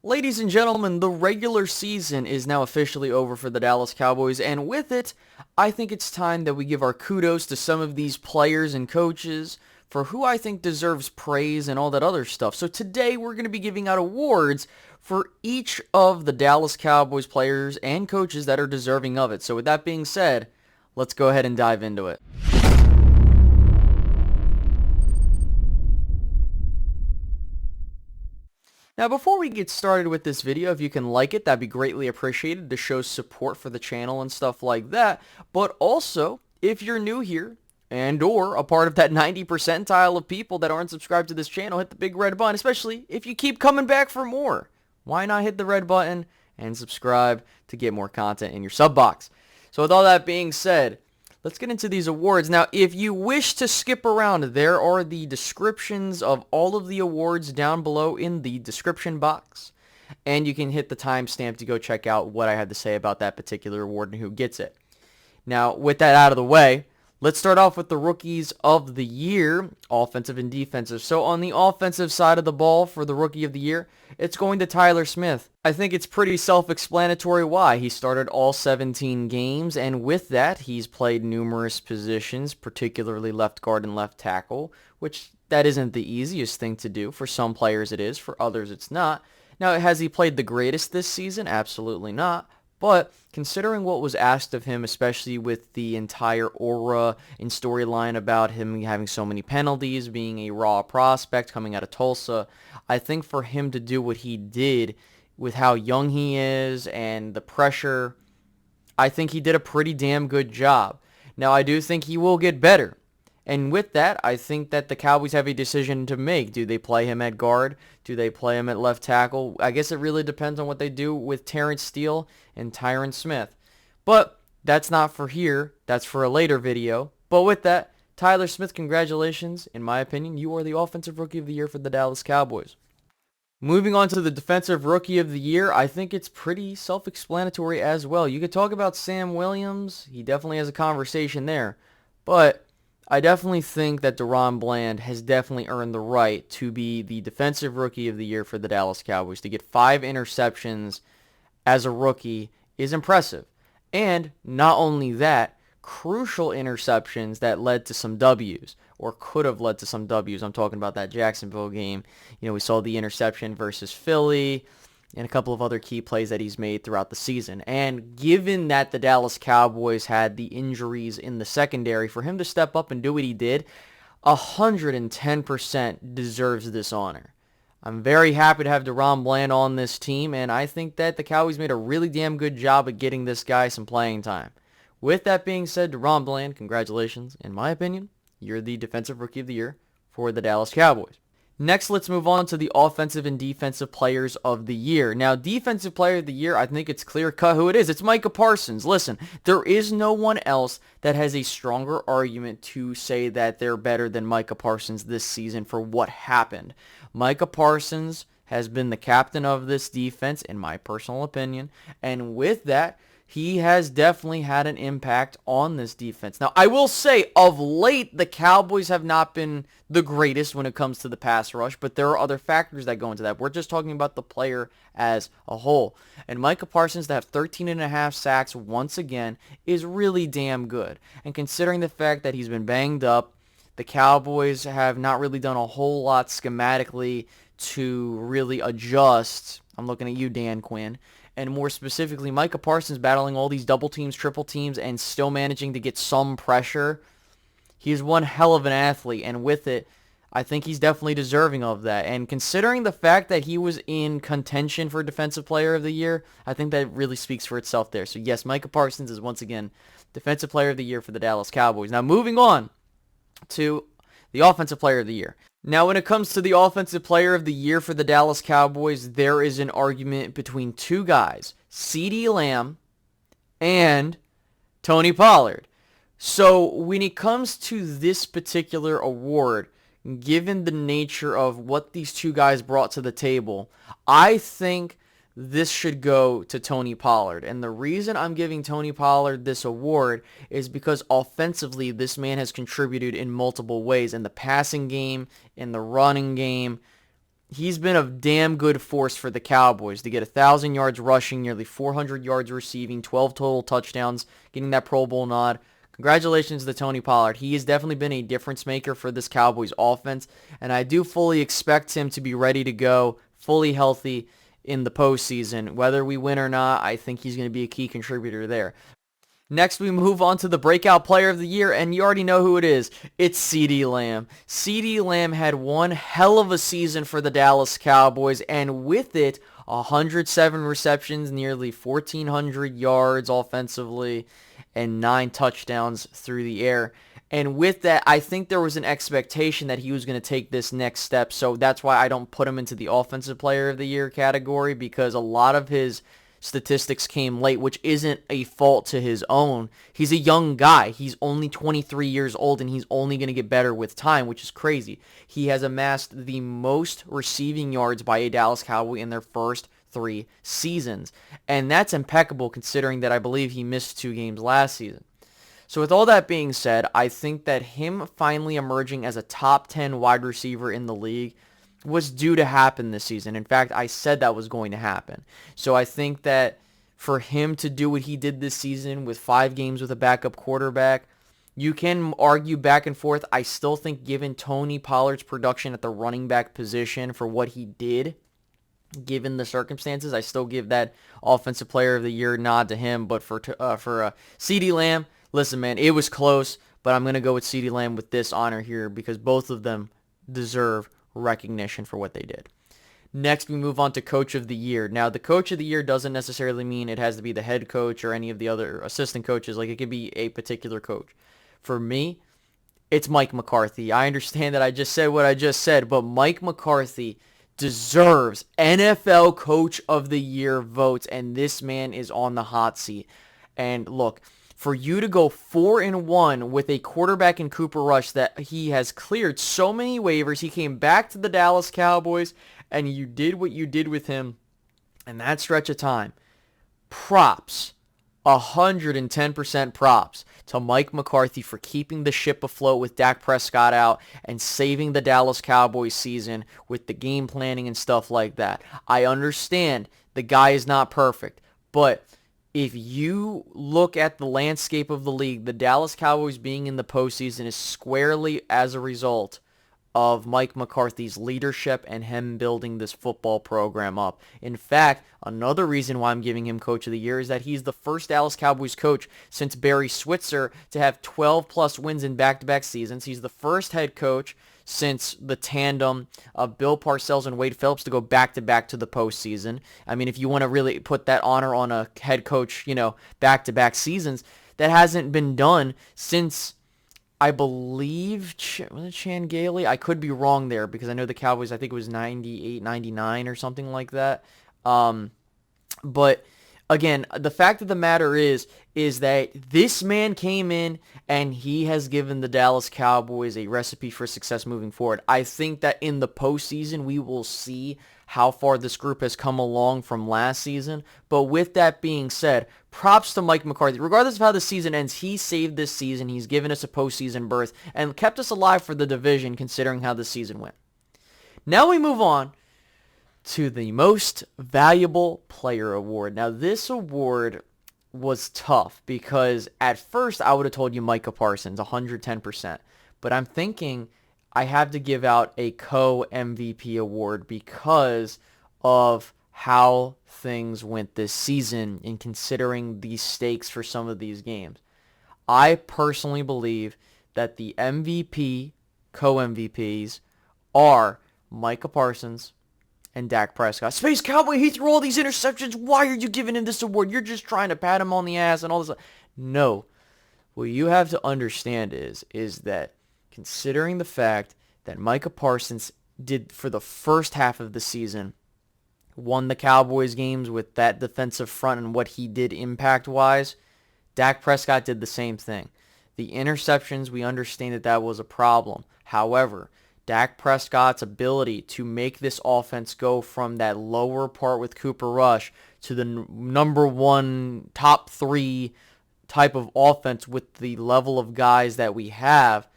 Ladies and gentlemen, the regular season is now officially over for the Dallas Cowboys, and with it, I think it's time that we give our kudos to some of these players and coaches for who I think deserves praise and all that other stuff. So today, we're going to be giving out awards for each of the Dallas Cowboys players and coaches that are deserving of it. So with that being said, let's go ahead and dive into it. Now, before we get started with this video, if you can like it, that'd be greatly appreciated to show support for the channel and stuff like that. But also, if you're new here and or a part of that 90 percentile of people that aren't subscribed to this channel, hit the big red button, especially if you keep coming back for more. Why not hit the red button and subscribe to get more content in your sub box? So with all that being said, let's get into these awards. Now, if you wish to skip around, there are the descriptions of all of the awards down below in the description box. And you can hit the timestamp to go check out what I had to say about that particular award and who gets it. Now, with that out of the way, let's start off with the Rookies of the Year, offensive and defensive. So on the offensive side of the ball for the Rookie of the Year, it's going to Tyler Smith. I think it's pretty self-explanatory why. He started all 17 games, and with that, he's played numerous positions, particularly left guard and left tackle, which that isn't the easiest thing to do. For some players it is, for others it's not. Now, has he played the greatest this season? Absolutely not. But considering what was asked of him, especially with the entire aura and storyline about him having so many penalties, being a raw prospect coming out of Tulsa, I think for him to do what he did with how young he is and the pressure, I think he did a pretty damn good job. Now, I do think he will get better. And with that, I think that the Cowboys have a decision to make. Do they play him at guard? Do they play him at left tackle? I guess it really depends on what they do with Terrence Steele and Tyron Smith. But that's not for here. That's for a later video. But with that, Tyler Smith, congratulations. In my opinion, you are the Offensive Rookie of the Year for the Dallas Cowboys. Moving on to the Defensive Rookie of the Year, I think it's pretty self-explanatory as well. You could talk about Sam Williams. He definitely has a conversation there. But I definitely think that DaRon Bland has definitely earned the right to be the Defensive Rookie of the Year for the Dallas Cowboys. To get 5 interceptions as a rookie is impressive. And not only that, crucial interceptions that led to some W's, or could have led to some W's. I'm talking about that Jacksonville game. You know, we saw the interception versus Philly and a couple of other key plays that he's made throughout the season. And given that the Dallas Cowboys had the injuries in the secondary, for him to step up and do what he did, 110% deserves this honor. I'm very happy to have DaRon Bland on this team, and I think that the Cowboys made a really damn good job at getting this guy some playing time. With that being said, DaRon Bland, congratulations. In my opinion, you're the Defensive Rookie of the Year for the Dallas Cowboys. Next, let's move on to the Offensive and Defensive Players of the Year. Now, Defensive Player of the Year, I think it's clear-cut who it is. It's Micah Parsons. Listen, there is no one else that has a stronger argument to say that they're better than Micah Parsons this season for what happened. Micah Parsons has been the captain of this defense, in my personal opinion, and with that, he has definitely had an impact on this defense. Now, I will say, of late, the Cowboys have not been the greatest when it comes to the pass rush, but there are other factors that go into that. We're just talking about the player as a whole. And Micah Parsons to have 13.5 sacks once again is really damn good. And considering the fact that he's been banged up, the Cowboys have not really done a whole lot schematically to really adjust. I'm looking at you, Dan Quinn. And more specifically, Micah Parsons battling all these double teams, triple teams, and still managing to get some pressure. He's one hell of an athlete, and with it, I think he's definitely deserving of that. And considering the fact that he was in contention for Defensive Player of the Year, I think that really speaks for itself there. So yes, Micah Parsons is once again Defensive Player of the Year for the Dallas Cowboys. Now moving on to the Offensive Player of the Year. Now, when it comes to the Offensive Player of the Year for the Dallas Cowboys, there is an argument between two guys, CeeDee Lamb and Tony Pollard. So, when it comes to this particular award, given the nature of what these two guys brought to the table, I think this should go to Tony Pollard. And the reason I'm giving Tony Pollard this award is because offensively, this man has contributed in multiple ways. In the passing game, in the running game, he's been a damn good force for the Cowboys to get 1,000 yards rushing, nearly 400 yards receiving, 12 total touchdowns, getting that Pro Bowl nod. Congratulations to Tony Pollard. He has definitely been a difference maker for this Cowboys offense, and I do fully expect him to be ready to go, fully healthy in the postseason. Whether we win or not, I think he's going to be a key contributor there. Next, we move on to the breakout player of the year, and you already know who it is. It's CeeDee Lamb. CeeDee Lamb had one hell of a season for the Dallas Cowboys, and with it, 107 receptions, nearly 1,400 yards offensively, and 9 touchdowns through the air. And with that, I think there was an expectation that he was going to take this next step, so that's why I don't put him into the offensive player of the year category, because a lot of his statistics came late, which isn't a fault to his own. He's a young guy. He's only 23 years old, and he's only going to get better with time, which is crazy. He has amassed the most receiving yards by a Dallas Cowboy in their first 3 seasons, and that's impeccable considering that I believe he missed 2 games last season. So with all that being said, I think that him finally emerging as a top 10 wide receiver in the league was due to happen this season. In fact, I said that was going to happen. So I think that for him to do what he did this season with 5 games with a backup quarterback, you can argue back and forth. I still think given Tony Pollard's production at the running back position for what he did, given the circumstances, I still give that offensive player of the year nod to him. But for CeeDee Lamb, listen, man, it was close, but I'm going to go with CeeDee Lamb with this honor here because both of them deserve recognition for what they did. Next, we move on to Coach of the Year. Now, the Coach of the Year doesn't necessarily mean it has to be the head coach or any of the other assistant coaches. Like, it could be a particular coach. For me, it's Mike McCarthy. I understand that I just said what I just said, but Mike McCarthy deserves NFL Coach of the Year votes, and this man is on the hot seat. And look, for you to go 4-1 with a quarterback in Cooper Rush that he has cleared so many waivers, he came back to the Dallas Cowboys, and you did what you did with him in that stretch of time. Props, 110% props to Mike McCarthy for keeping the ship afloat with Dak Prescott out and saving the Dallas Cowboys season with the game planning and stuff like that. I understand the guy is not perfect, but if you look at the landscape of the league, the Dallas Cowboys being in the postseason is squarely as a result of Mike McCarthy's leadership and him building this football program up. In fact, another reason why I'm giving him Coach of the Year is that he's the first Dallas Cowboys coach since Barry Switzer to have 12-plus wins in back-to-back seasons. He's the first head coach since the tandem of Bill Parcells and Wade Phillips to go back-to-back to the postseason. I mean, if you want to really put that honor on a head coach, back-to-back seasons, that hasn't been done since, I believe, was it Chan Gailey? I could be wrong there because I know the Cowboys, I think it was 98, 99 or something like that. But again, the fact of the matter is that this man came in and he has given the Dallas Cowboys a recipe for success moving forward. I think that in the postseason, we will see how far this group has come along from last season. But with that being said, props to Mike McCarthy. Regardless of how the season ends, he saved this season. He's given us a postseason berth and kept us alive for the division considering how the season went. Now we move on to the Most Valuable Player Award. Now, this award was tough because at first I would have told you Micah Parsons, 110%. But I'm thinking I have to give out a co-MVP award because of how things went this season in considering the stakes for some of these games. I personally believe that the MVP, co-MVPs, are Micah Parsons and Dak Prescott. Space Cowboy, he threw all these interceptions. Why are you giving him this award? You're just trying to pat him on the ass and all this. No. What you have to understand is that considering the fact that Micah Parsons did for the first half of the season, won the Cowboys games with that defensive front and what he did impact-wise, Dak Prescott did the same thing. The interceptions, we understand that was a problem. However, Dak Prescott's ability to make this offense go from that lower part with Cooper Rush to the number 1, top 3 type of offense with the level of guys that we have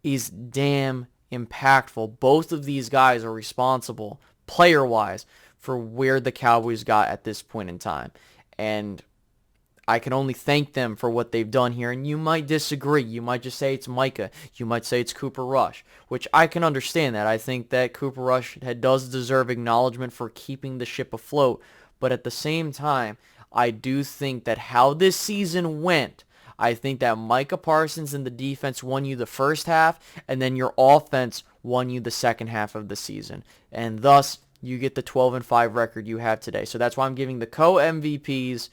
is damn impactful. Both of these guys are responsible. player-wise for where the Cowboys got at this point in time. And I can only thank them for what they've done here. And you might disagree. You might just say it's Micah. You might say it's Cooper Rush, which I can understand that. I think that Cooper Rush does deserve acknowledgement for keeping the ship afloat. But at the same time, I do think that how this season went, I think that Micah Parsons and the defense won you the first half, and then your offense won you the second half of the season. And thus, you get the 12-5 record you have today. So that's why I'm giving the co-MVPs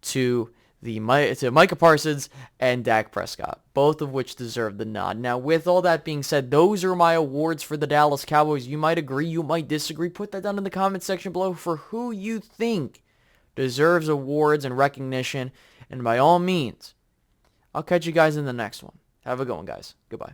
to Micah Parsons and Dak Prescott, both of which deserve the nod. Now, with all that being said, those are my awards for the Dallas Cowboys. You might agree, you might disagree. Put that down in the comment section below for who you think deserves awards and recognition. And by all means, I'll catch you guys in the next one. Have a good one, guys. Goodbye.